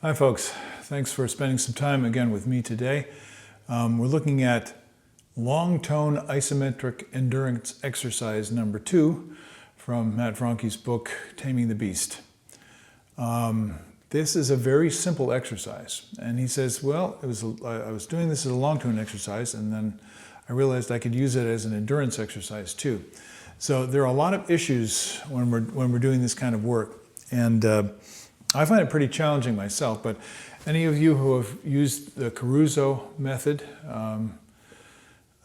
Hi folks, thanks for spending some time again with me today. We're looking at long tone isometric endurance exercise number 2 from Matt Franke's book, Taming the Beast. This is a very simple exercise, and he says, well, I was doing this as a long tone exercise, and then I realized I could use it as an endurance exercise too. So there are a lot of issues when we're doing this kind of work, and I find it pretty challenging myself, but any of you who have used the Caruso method,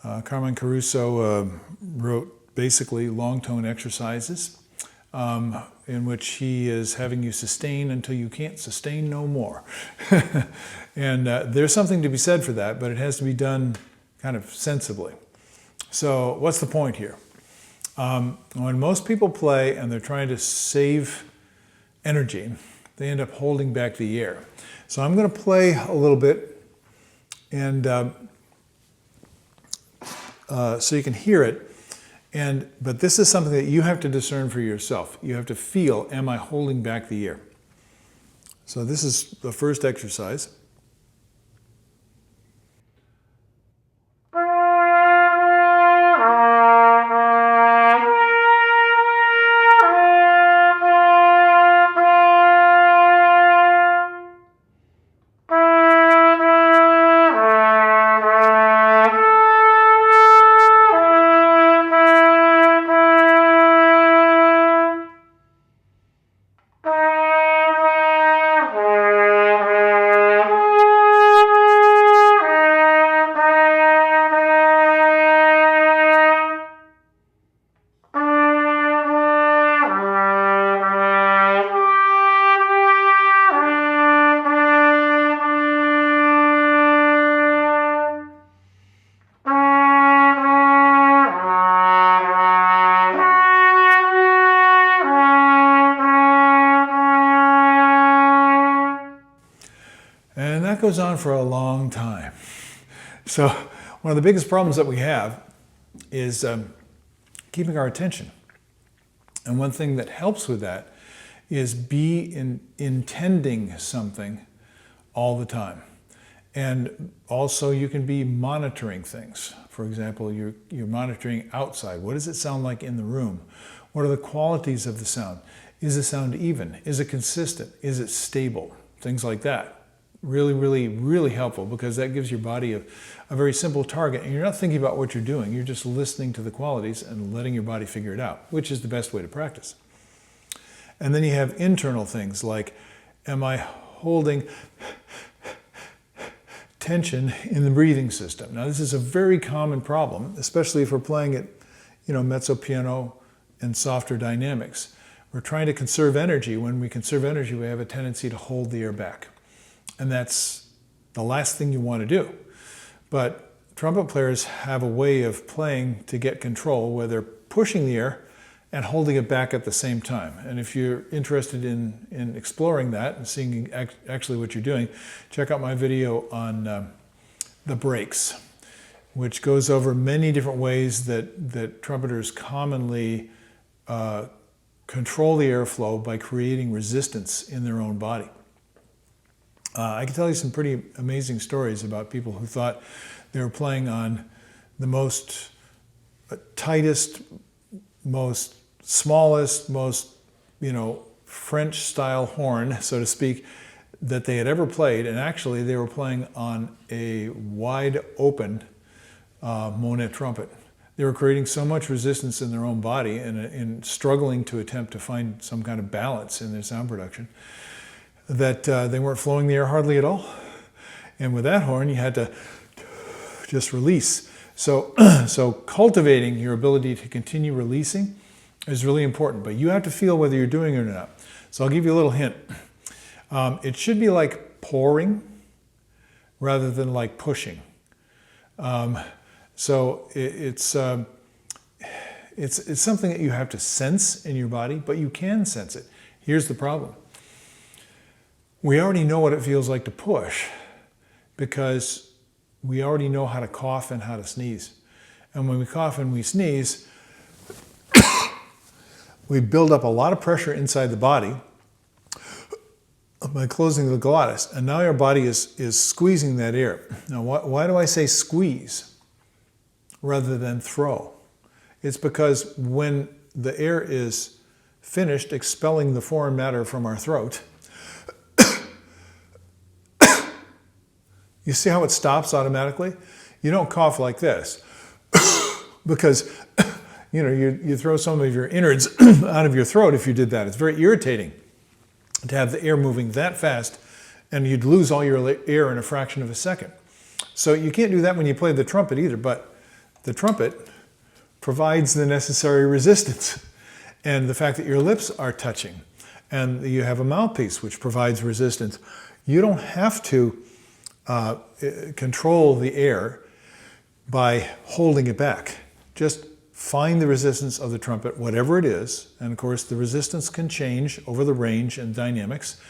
Carmen Caruso wrote basically long tone exercises in which he is having you sustain until you can't sustain no more. And there's something to be said for that, but it has to be done kind of sensibly. So what's the point here? When most people play and they're trying to save energy, they end up holding back the air. So I'm going to play a little bit, and so you can hear it. But this is something that you have to discern for yourself. You have to feel, am I holding back the air? So this is the first exercise. And that goes on for a long time. So one of the biggest problems that we have is keeping our attention. And one thing that helps with that is intending something all the time. And also you can be monitoring things. For example, you're monitoring outside. What does it sound like in the room? What are the qualities of the sound? Is the sound even? Is it consistent? Is it stable? Things like that. Really, really, really helpful, because that gives your body a very simple target, and you're not thinking about what you're doing. You're just listening to the qualities and letting your body figure it out, which is the best way to practice. And then you have internal things like, am I holding tension in the breathing system? Now, this is a very common problem, especially if we're playing at, mezzo piano and softer dynamics. We're trying to conserve energy. When we conserve energy, we have a tendency to hold the air back. And that's the last thing you want to do. But trumpet players have a way of playing to get control where they're pushing the air and holding it back at the same time. And if you're interested in exploring that and seeing actually what you're doing, check out my video on the breaks, which goes over many different ways that trumpeters commonly control the airflow by creating resistance in their own body. I can tell you some pretty amazing stories about people who thought they were playing on the most tightest, most smallest, most, French-style horn, so to speak, that they had ever played, and actually they were playing on a wide-open Monet trumpet. They were creating so much resistance in their own body and in struggling to attempt to find some kind of balance in their sound production, that they weren't flowing the air hardly at all. And with that horn, you had to just release. So, so cultivating your ability to continue releasing is really important, but you have to feel whether you're doing it or not. So I'll give you a little hint. It should be like pouring rather than like pushing. So it's something that you have to sense in your body, but you can sense it. Here's the problem. We already know what it feels like to push because we already know how to cough and how to sneeze. And when we cough and we sneeze, we build up a lot of pressure inside the body by closing the glottis, and now your body is squeezing that air. Now, why do I say squeeze rather than throw? It's because when the air is finished expelling the foreign matter from our throat, you see how it stops automatically? You don't cough like this because you throw some of your innards out of your throat if you did that. It's very irritating to have the air moving that fast, and you'd lose all your air in a fraction of a second. So you can't do that when you play the trumpet either, but the trumpet provides the necessary resistance. And the fact that your lips are touching, and you have a mouthpiece which provides resistance, you don't have to control the air by holding it back. Just find the resistance of the trumpet, whatever it is, and of course the resistance can change over the range and dynamics,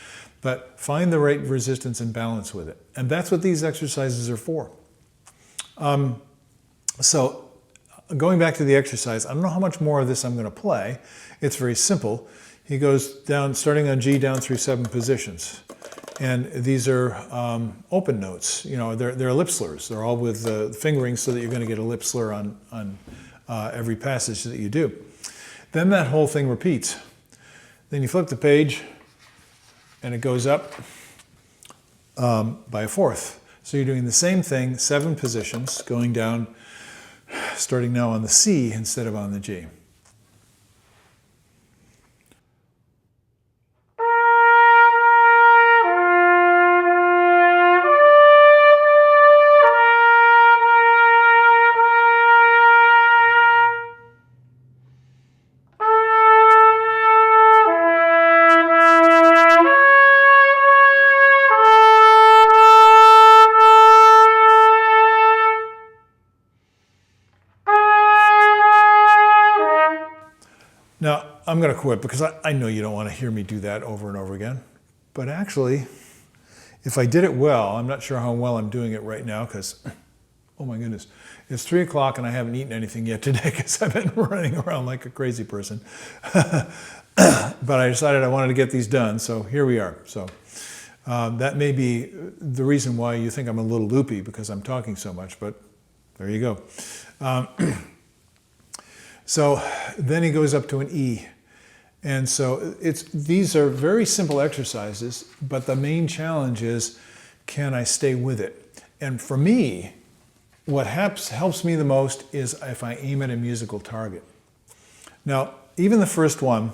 but find the right resistance and balance with it. And that's what these exercises are for. So going back to the exercise, I don't know how much more of this I'm going to play. It's very simple. He goes down, starting on G, down through 7 positions. And these are open notes. They're lip slurs. They're all with fingering so that you're going to get a lip slur on every passage that you do. Then that whole thing repeats. Then you flip the page and it goes up by a fourth. So you're doing the same thing, 7 positions, going down, starting now on the C instead of on the G. Now, I'm going to quit because I know you don't want to hear me do that over and over again. But actually, if I did it well, I'm not sure how well I'm doing it right now because, oh my goodness, it's 3 o'clock and I haven't eaten anything yet today because I've been running around like a crazy person. But I decided I wanted to get these done, so here we are. So that may be the reason why you think I'm a little loopy because I'm talking so much, but there you go. So then he goes up to an E. And so these are very simple exercises, but the main challenge is, can I stay with it? And for me, what helps me the most is if I aim at a musical target. Now, even the first one,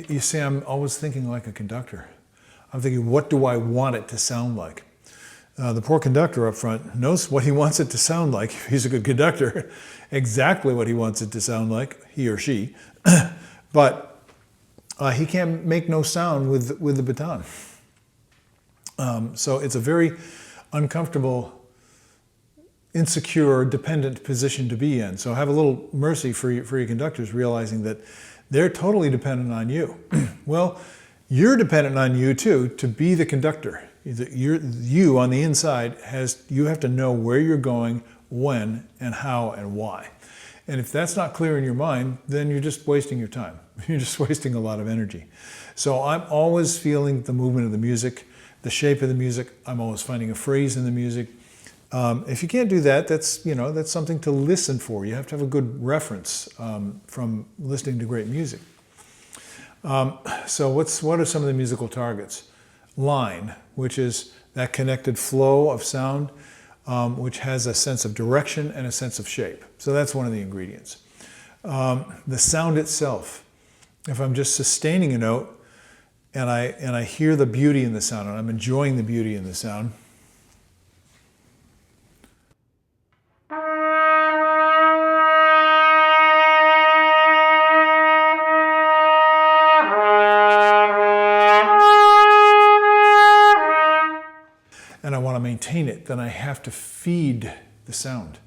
you see, I'm always thinking like a conductor. I'm thinking, what do I want it to sound like? The poor conductor up front knows what he wants it to sound like. He's a good conductor, exactly what he wants it to sound like, he or she. But he can't make no sound with the baton. So it's a very uncomfortable, insecure, dependent position to be in. So have a little mercy for your conductors, realizing that they're totally dependent on you. Well, you're dependent on you too to be the conductor. You on the inside you have to know where you're going, when, and how, and why. And if that's not clear in your mind, then you're just wasting your time. You're just wasting a lot of energy. So I'm always feeling the movement of the music, the shape of the music. I'm always finding a phrase in the music. If you can't do that, that's something to listen for. You have to have a good reference from listening to great music. So what are some of the musical targets? Line, which is that connected flow of sound, which has a sense of direction and a sense of shape. So that's one of the ingredients. The sound itself. If I'm just sustaining a note and I hear the beauty in the sound and I'm enjoying the beauty in the sound, and I want to maintain it, then I have to feed the sound.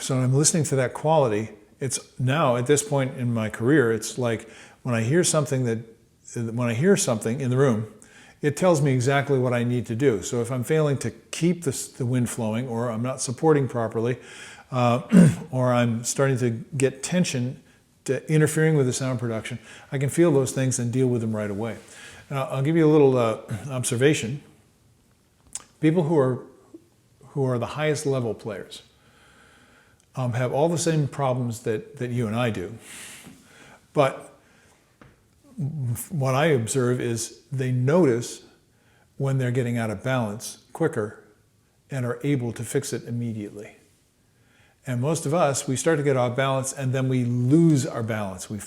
So when I'm listening to that quality, It's now, at this point in my career, it's like when I hear something in the room, it tells me exactly what I need to do. So if I'm failing to keep the wind flowing, or I'm not supporting properly, or I'm starting to get tension interfering with the sound production, I can feel those things and deal with them right away. I'll give you a little observation. People who are the highest level players have all the same problems that you and I do. But what I observe is they notice when they're getting out of balance quicker and are able to fix it immediately. And most of us, we start to get off balance and then we lose our balance. We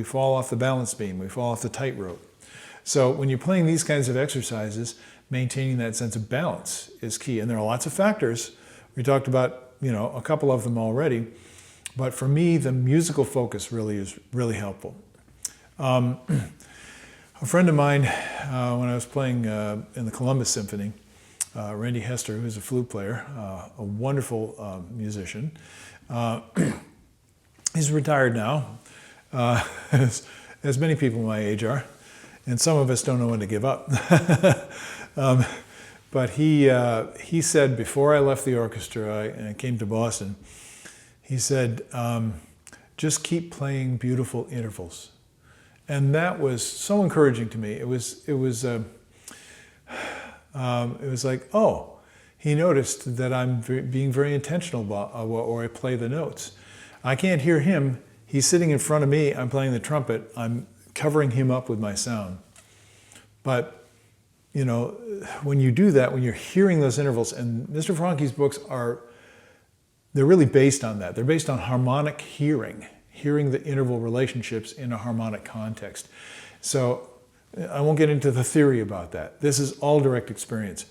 fall off the balance beam, we fall off the tightrope. So when you're playing these kinds of exercises, maintaining that sense of balance is key. And there are lots of factors. We talked about, a couple of them already. But for me, the musical focus really is really helpful. A friend of mine, when I was playing in the Columbus Symphony, Randy Hester, who's a flute player, a wonderful musician. He's retired now, as many people my age are, and some of us don't know when to give up. But he said, before I left the orchestra and I came to Boston, he said, just keep playing beautiful intervals. And that was so encouraging to me. It was like, oh, he noticed that I'm being very intentional about or I play the notes. I can't hear him. He's sitting in front of me. I'm playing the trumpet. I'm covering him up with my sound. But, when you do that, when you're hearing those intervals, and Mr. Franke's books they're really based on that. They're based on harmonic hearing the interval relationships in a harmonic context. So I won't get into the theory about that. This is all direct experience.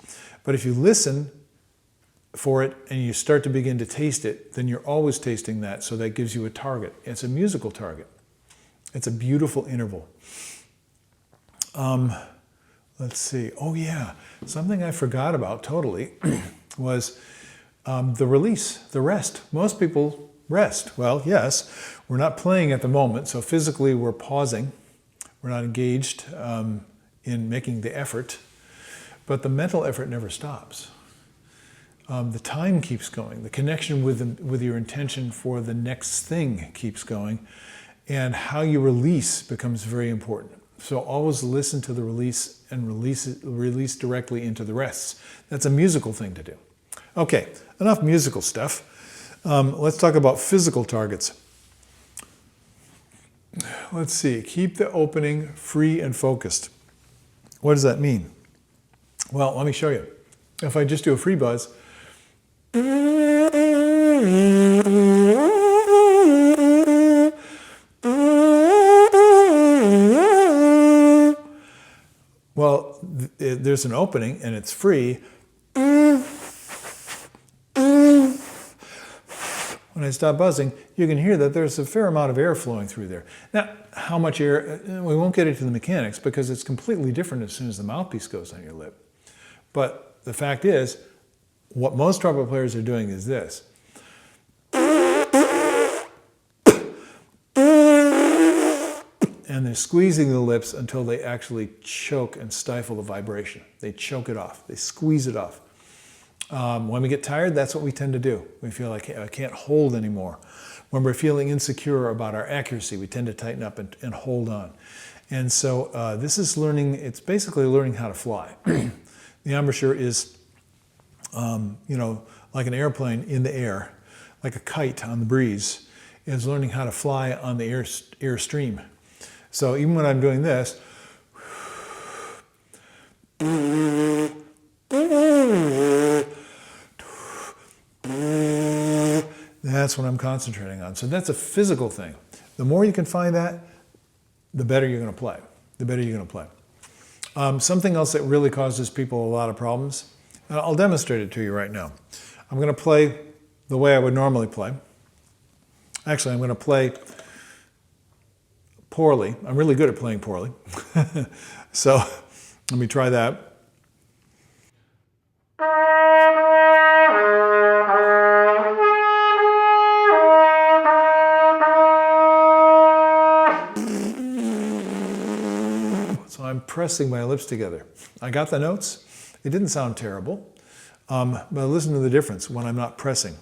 But if you listen for it and you start to begin to taste it, then you're always tasting that, so that gives you a target. It's a musical target. It's a beautiful interval. Let's see. Oh yeah, something I forgot about totally was the release, the rest. Most people rest. Well, yes, we're not playing at the moment, so physically we're pausing. We're not engaged in making the effort, but the mental effort never stops. The time keeps going. The connection with your intention for the next thing keeps going, and how you release becomes very important. So always listen to the release and release directly into the rests. That's a musical thing to do. Okay, enough musical stuff. Let's talk about physical targets. Let's see, keep the opening free and focused. What does that mean? Well, let me show you. If I just do a free buzz, well, there's an opening and it's free. When I stop buzzing, you can hear that there's a fair amount of air flowing through there. Now, how much air, we won't get into the mechanics because it's completely different as soon as the mouthpiece goes on your lip. But the fact is, what most trumpet players are doing is this. And they're squeezing the lips until they actually choke and stifle the vibration. They choke it off. They squeeze it off. When we get tired, that's what we tend to do. We feel like I can't hold anymore. When we're feeling insecure about our accuracy, we tend to tighten up and hold on. And so this is learning, it's basically learning how to fly. The embouchure is, like an airplane in the air, like a kite on the breeze, is learning how to fly on the air stream. So even when I'm doing this, that's what I'm concentrating on. So that's a physical thing. The more you can find that, the better you're going to play. The better you're going to play. Something else that really causes people a lot of problems, I'll demonstrate it to you right now. I'm going to play the way I would normally play. Actually, I'm going to play poorly. I'm really good at playing poorly. So let me try that. I'm pressing my lips together. I got the notes. It didn't sound terrible, but listen to the difference when I'm not pressing.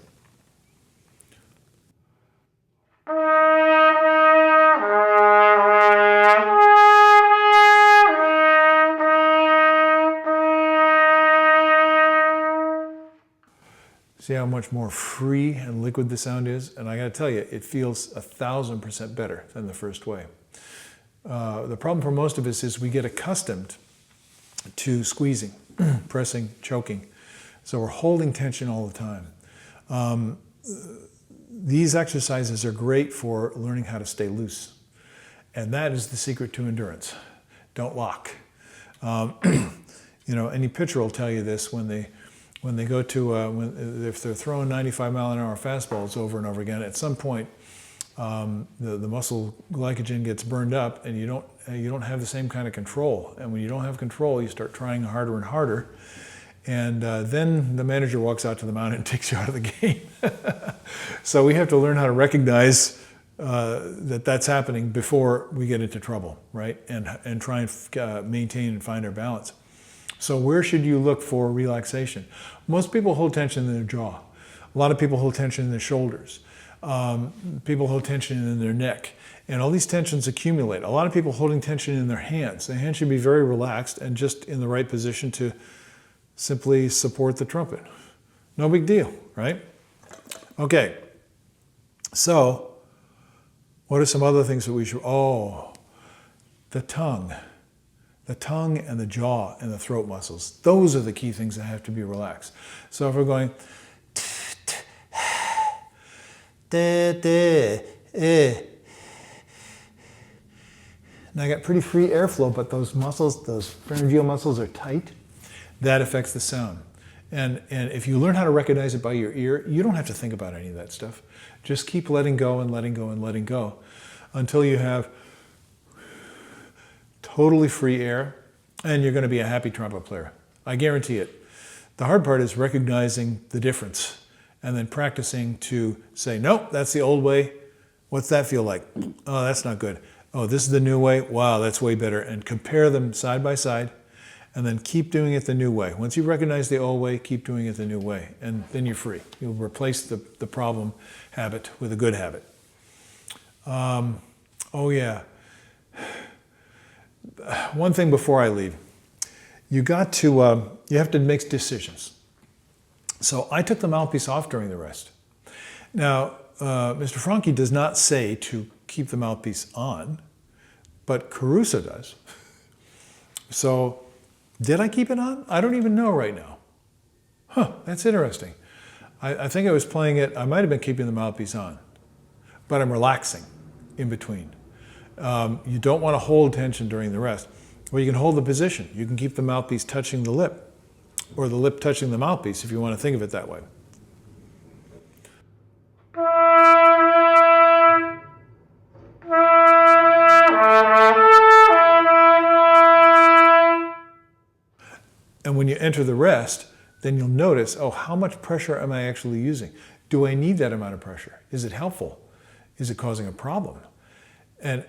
See how much more free and liquid the sound is? And I got to tell you, it feels 1,000% better than the first way. The problem for most of us is we get accustomed to squeezing, pressing, choking. So we're holding tension all the time. These exercises are great for learning how to stay loose. And that is the secret to endurance. Don't lock. Any pitcher will tell you this when they go to, if they're throwing 95-mile-an-hour fastballs over and over again, at some point the muscle glycogen gets burned up, and you don't have the same kind of control. And when you don't have control, you start trying harder and harder, and then the manager walks out to the mound and takes you out of the game. So we have to learn how to recognize that that's happening before we get into trouble, right? And try and maintain and find our balance. So where should you look for relaxation? Most people hold tension in their jaw. A lot of people hold tension in their shoulders. People hold tension in their neck. And all these tensions accumulate. A lot of people holding tension in their hands. The hands should be very relaxed and just in the right position to simply support the trumpet. No big deal, right? Okay. So, what are some other things that we should... Oh, the tongue. The tongue and the jaw and the throat muscles. Those are the key things that have to be relaxed. So if we're going... And I got pretty free airflow, but those muscles, those pharyngeal muscles are tight. That affects the sound. And if you learn how to recognize it by your ear, you don't have to think about any of that stuff. Just keep letting go and letting go and letting go until you have totally free air, and you're going to be a happy trumpet player. I guarantee it. The hard part is recognizing the difference and then practicing to say, nope, that's the old way. What's that feel like? Oh, that's not good. Oh, this is the new way. Wow, that's way better. And compare them side by side, and then keep doing it the new way. Once you recognize the old way, keep doing it the new way, and then you're free. You'll replace the problem habit with a good habit. Oh yeah. One thing before I leave, you have to make decisions. So I took the mouthpiece off during the rest. Now, Mr. Franke does not say to keep the mouthpiece on, but Caruso does. So did I keep it on? I don't even know right now. Huh, that's interesting. I think I was playing it, I might have been keeping the mouthpiece on, but I'm relaxing in between. You don't want to hold tension during the rest. Well, you can hold the position. You can keep the mouthpiece touching the lip, or the lip touching the mouthpiece, if you want to think of it that way. And when you enter the rest, then you'll notice, oh, how much pressure am I actually using? Do I need that amount of pressure? Is it helpful? Is it causing a problem? And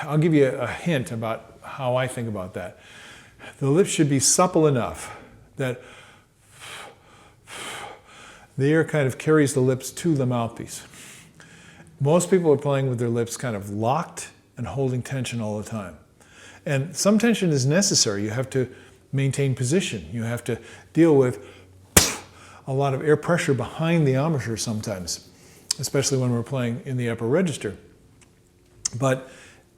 I'll give you a hint about how I think about that. The lips should be supple enough that the air kind of carries the lips to the mouthpiece. Most people are playing with their lips kind of locked and holding tension all the time. And some tension is necessary. You have to maintain position. You have to deal with a lot of air pressure behind the embouchure sometimes, especially when we're playing in the upper register. But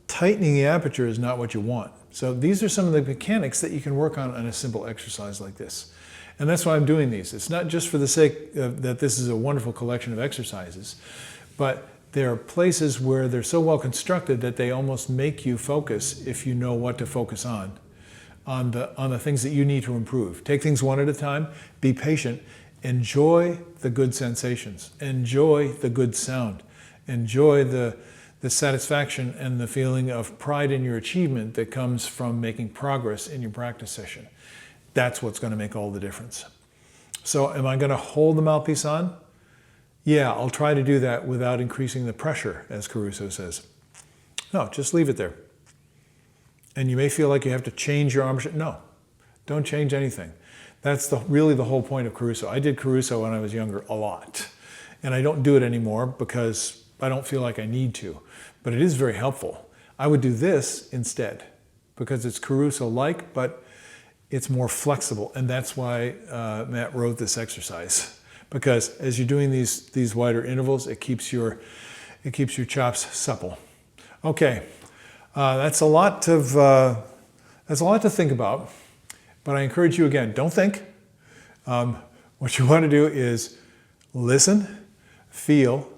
tightening the aperture is not what you want. So these are some of the mechanics that you can work on a simple exercise like this. And that's why I'm doing these. It's not just for the sake that this is a wonderful collection of exercises, but there are places where they're so well constructed that they almost make you focus, if you know what to focus on the things that you need to improve. Take things one at a time, be patient, enjoy the good sensations, enjoy the good sound, enjoy the satisfaction and the feeling of pride in your achievement that comes from making progress in your practice session. That's what's going to make all the difference. So am I going to hold the mouthpiece on? Yeah, I'll try to do that without increasing the pressure, as Caruso says. No, just leave it there. And you may feel like you have to change your arm. No, don't change anything. That's really the whole point of Caruso. I did Caruso when I was younger a lot. And I don't do it anymore because I don't feel like I need to. But it is very helpful. I would do this instead because it's Caruso-like, but it's more flexible. And that's why Matt wrote this exercise. Because as you're doing these wider intervals, it keeps your chops supple. Okay, that's a lot to think about. But I encourage you again, don't think. What you want to do is listen, feel,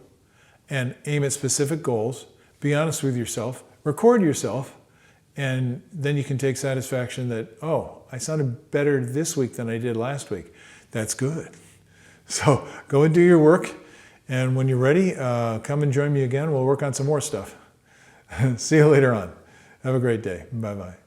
and aim at specific goals. Be honest with yourself. Record yourself. And then you can take satisfaction that, oh, I sounded better this week than I did last week. That's good. So go and do your work. And when you're ready, come and join me again. We'll work on some more stuff. See you later on. Have a great day. Bye-bye.